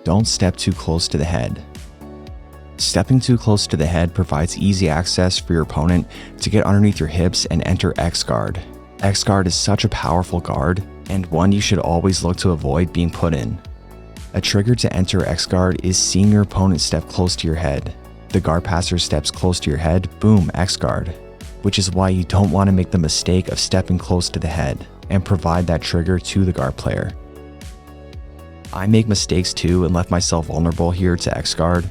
Don't step too close to the head. Stepping too close to the head provides easy access for your opponent to get underneath your hips and enter X guard. X guard is such a powerful guard, and one you should always look to avoid being put in. A trigger to enter X guard is seeing your opponent step close to your head. The guard passer steps close to your head, boom, X guard. Which is why you don't want to make the mistake of stepping close to the head and provide that trigger to the guard player. I make mistakes too and left myself vulnerable here to X guard,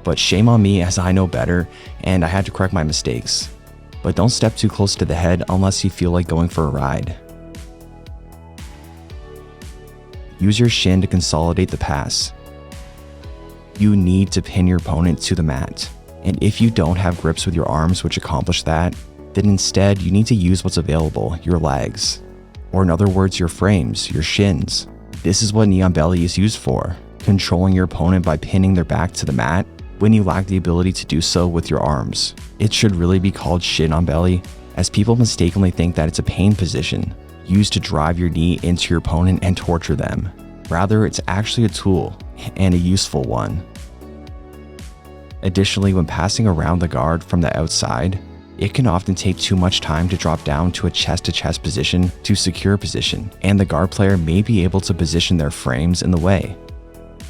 but shame on me as I know better and I had to correct my mistakes. But don't step too close to the head unless you feel like going for a ride. Use your shin to consolidate the pass. You need to pin your opponent to the mat. And if you don't have grips with your arms which accomplish that, then instead you need to use what's available, your legs. Or in other words, your frames, your shins. This is what knee on belly is used for, controlling your opponent by pinning their back to the mat when you lack the ability to do so with your arms. It should really be called shin on belly, as people mistakenly think that it's a pain position, used to drive your knee into your opponent and torture them. Rather, it's actually a tool, and a useful one. Additionally, when passing around the guard from the outside, it can often take too much time to drop down to a chest-to-chest position to secure a position, and the guard player may be able to position their frames in the way.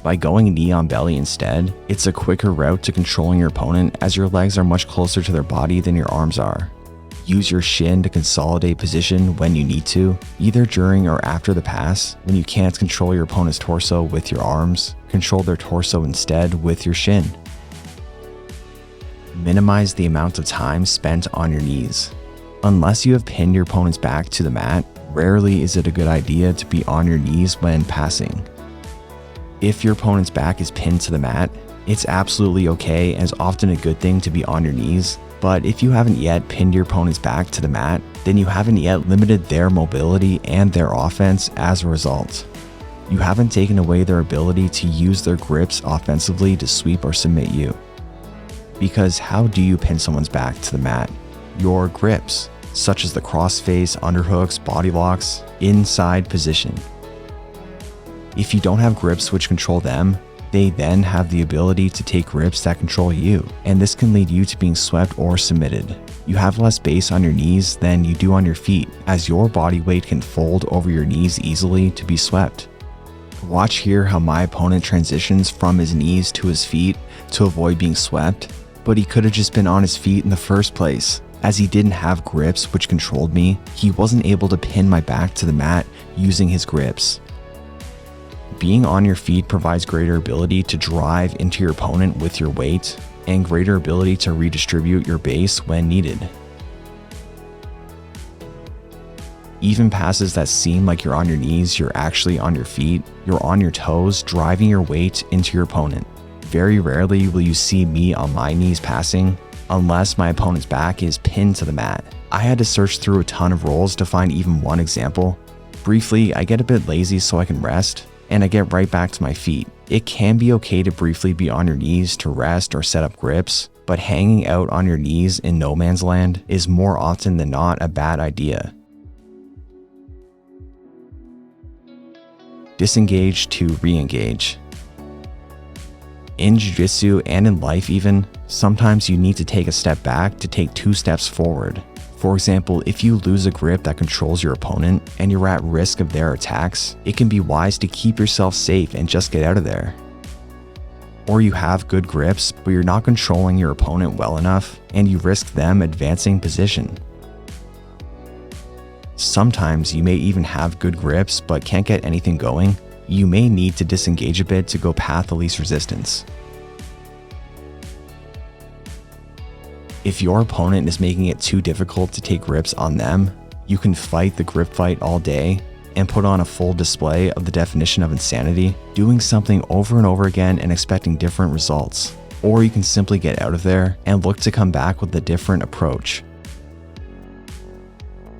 By going knee on belly instead, it's a quicker route to controlling your opponent as your legs are much closer to their body than your arms are. Use your shin to consolidate position when you need to, either during or after the pass. When you can't control your opponent's torso with your arms, control their torso instead with your shin. Minimize the amount of time spent on your knees. Unless you have pinned your opponent's back to the mat, rarely is it a good idea to be on your knees when passing. If your opponent's back is pinned to the mat, it's absolutely okay and is often a good thing to be on your knees, but if you haven't yet pinned your opponent's back to the mat, then you haven't yet limited their mobility and their offense as a result. You haven't taken away their ability to use their grips offensively to sweep or submit you. Because how do you pin someone's back to the mat? Your grips, such as the crossface, underhooks, body locks, inside position. If you don't have grips which control them, they then have the ability to take grips that control you, and this can lead you to being swept or submitted. You have less base on your knees than you do on your feet, as your body weight can fold over your knees easily to be swept. Watch here how my opponent transitions from his knees to his feet to avoid being swept, but he could have just been on his feet in the first place. As he didn't have grips which controlled me, he wasn't able to pin my back to the mat using his grips. Being on your feet provides greater ability to drive into your opponent with your weight and greater ability to redistribute your base when needed. Even passes that seem like you're on your knees, you're actually on your feet, you're on your toes, driving your weight into your opponent. Very rarely will you see me on my knees passing, unless my opponent's back is pinned to the mat. I had to search through a ton of rolls to find even one example. Briefly, I get a bit lazy so I can rest, and I get right back to my feet. It can be okay to briefly be on your knees to rest or set up grips, but hanging out on your knees in no man's land is more often than not a bad idea. Disengage to re-engage. In Jiu-Jitsu and in life even, sometimes you need to take a step back to take 2 steps forward. For example, if you lose a grip that controls your opponent and you're at risk of their attacks, it can be wise to keep yourself safe and just get out of there. Or you have good grips, but you're not controlling your opponent well enough and you risk them advancing position. Sometimes you may even have good grips but can't get anything going. You may need to disengage a bit to go path of least resistance. If your opponent is making it too difficult to take grips on them, you can fight the grip fight all day and put on a full display of the definition of insanity, doing something over and over again and expecting different results. Or you can simply get out of there and look to come back with a different approach.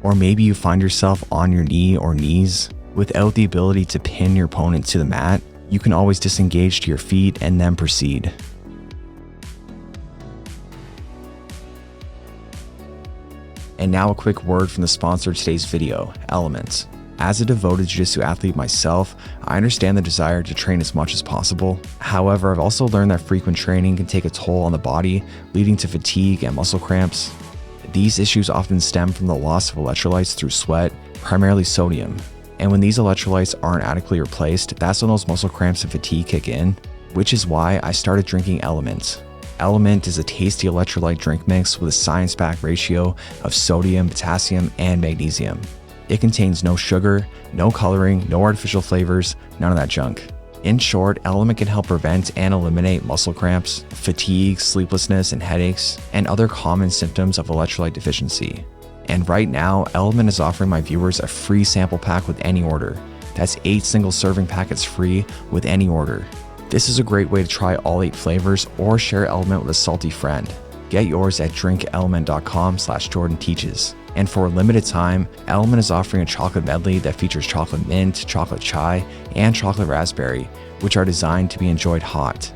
Or maybe you find yourself on your knee or knees without the ability to pin your opponent to the mat. You can always disengage to your feet and then proceed. And now a quick word from the sponsor of today's video, Element. As a devoted jiu-jitsu athlete myself, I understand the desire to train as much as possible. However, I've also learned that frequent training can take a toll on the body, leading to fatigue and muscle cramps. These issues often stem from the loss of electrolytes through sweat, primarily sodium. And when these electrolytes aren't adequately replaced, that's when those muscle cramps and fatigue kick in, which is why I started drinking Element. Element is a tasty electrolyte drink mix with a science-backed ratio of sodium, potassium, and magnesium. It contains no sugar, no coloring, no artificial flavors, none of that junk. In short, Element can help prevent and eliminate muscle cramps, fatigue, sleeplessness, and headaches, and other common symptoms of electrolyte deficiency. And right now, Element is offering my viewers a free sample pack with any order. That's 8 single serving packets free with any order. This is a great way to try all 8 flavors or share Element with a salty friend. Get yours at drinkelement.com/JordanTeaches. And for a limited time, Element is offering a chocolate medley that features chocolate mint, chocolate chai, and chocolate raspberry, which are designed to be enjoyed hot.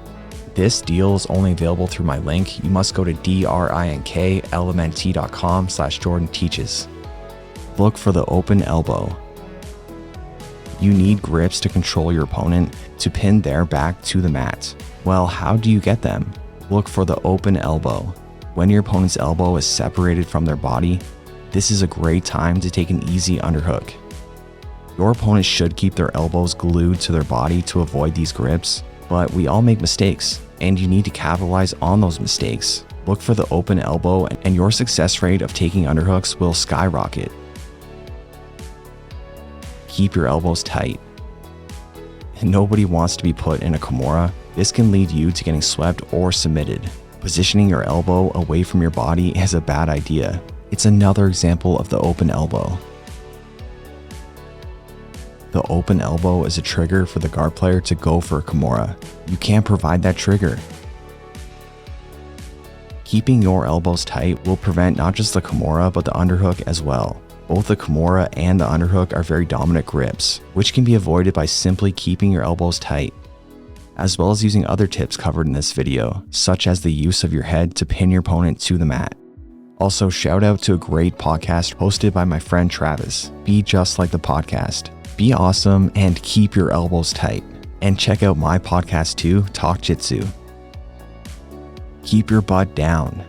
This deal is only available through my link. You must go to drinkelementT.com/JordanTeaches. Look for the open elbow. You need grips to control your opponent to pin their back to the mat. Well, how do you get them? Look for the open elbow. When your opponent's elbow is separated from their body, this is a great time to take an easy underhook. Your opponent should keep their elbows glued to their body to avoid these grips, but we all make mistakes, and you need to capitalize on those mistakes. Look for the open elbow, and your success rate of taking underhooks will skyrocket. Keep your elbows tight. Nobody wants to be put in a Kimura. This can lead you to getting swept or submitted. Positioning your elbow away from your body is a bad idea. It's another example of the open elbow. The open elbow is a trigger for the guard player to go for a Kimura. You can't provide that trigger. Keeping your elbows tight will prevent not just the Kimura but the underhook as well. Both the Kimura and the underhook are very dominant grips, which can be avoided by simply keeping your elbows tight, as well as using other tips covered in this video, such as the use of your head to pin your opponent to the mat. Also, shout out to a great podcast hosted by my friend Travis. Be just like the podcast. Be awesome and keep your elbows tight. And check out my podcast too, Talk Jitsu. Keep your butt down.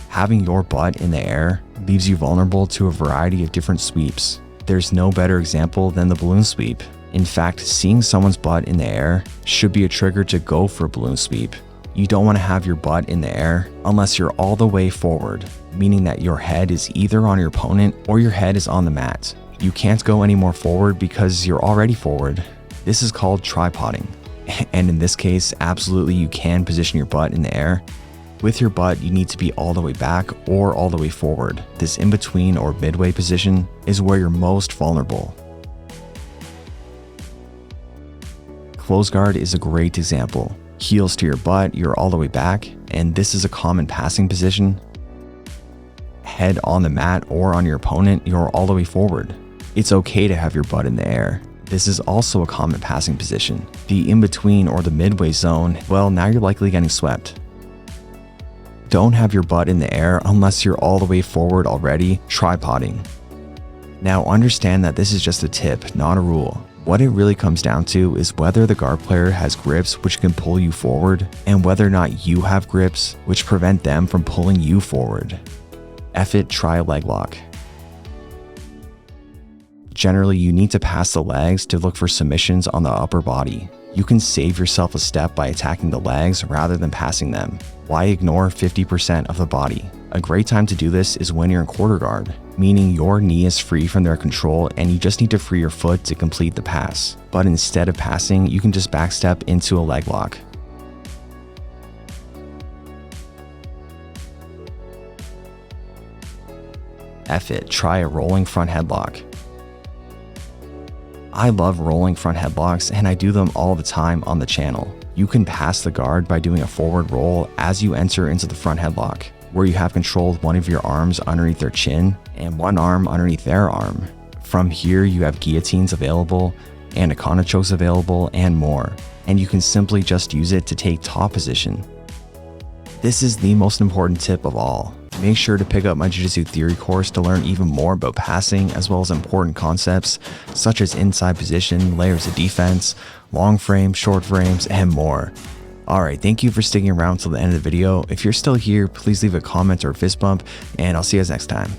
Having your butt in the air leaves you vulnerable to a variety of different sweeps. There's no better example than the balloon sweep. In fact, seeing someone's butt in the air should be a trigger to go for a balloon sweep. You don't want to have your butt in the air unless you're all the way forward, meaning that your head is either on your opponent or your head is on the mat. You can't go any more forward because you're already forward. This is called tripoding. And in this case, absolutely you can position your butt in the air. With your butt, you need to be all the way back or all the way forward. This in-between or midway position is where you're most vulnerable. Close guard is a great example. Heels to your butt, you're all the way back, and this is a common passing position. Head on the mat or on your opponent, you're all the way forward. It's okay to have your butt in the air. This is also a common passing position. The in-between or the midway zone, well, now you're likely getting swept. Don't have your butt in the air unless you're all the way forward already, tripoding. Now understand that this is just a tip, not a rule. What it really comes down to is whether the guard player has grips which can pull you forward, and whether or not you have grips which prevent them from pulling you forward. F it, try a leg lock. Generally, you need to pass the legs to look for submissions on the upper body. You can save yourself a step by attacking the legs rather than passing them. Why ignore 50% of the body? A great time to do this is when you're in quarter guard, meaning your knee is free from their control and you just need to free your foot to complete the pass. But instead of passing, you can just backstep into a leg lock. F it, try a rolling front headlock. I love rolling front headlocks and I do them all the time on the channel. You can pass the guard by doing a forward roll as you enter into the front headlock, where you have controlled one of your arms underneath their chin and one arm underneath their arm. From here, you have guillotines available, anaconda chokes available, and more. And you can simply just use it to take top position. This is the most important tip of all. Make sure to pick up my Jiu-Jitsu theory course to learn even more about passing, as well as important concepts such as inside position, layers of defense, long frames, short frames, and more. Alright, thank you for sticking around till the end of the video. If you're still here, please leave a comment or a fist bump, and I'll see you guys next time.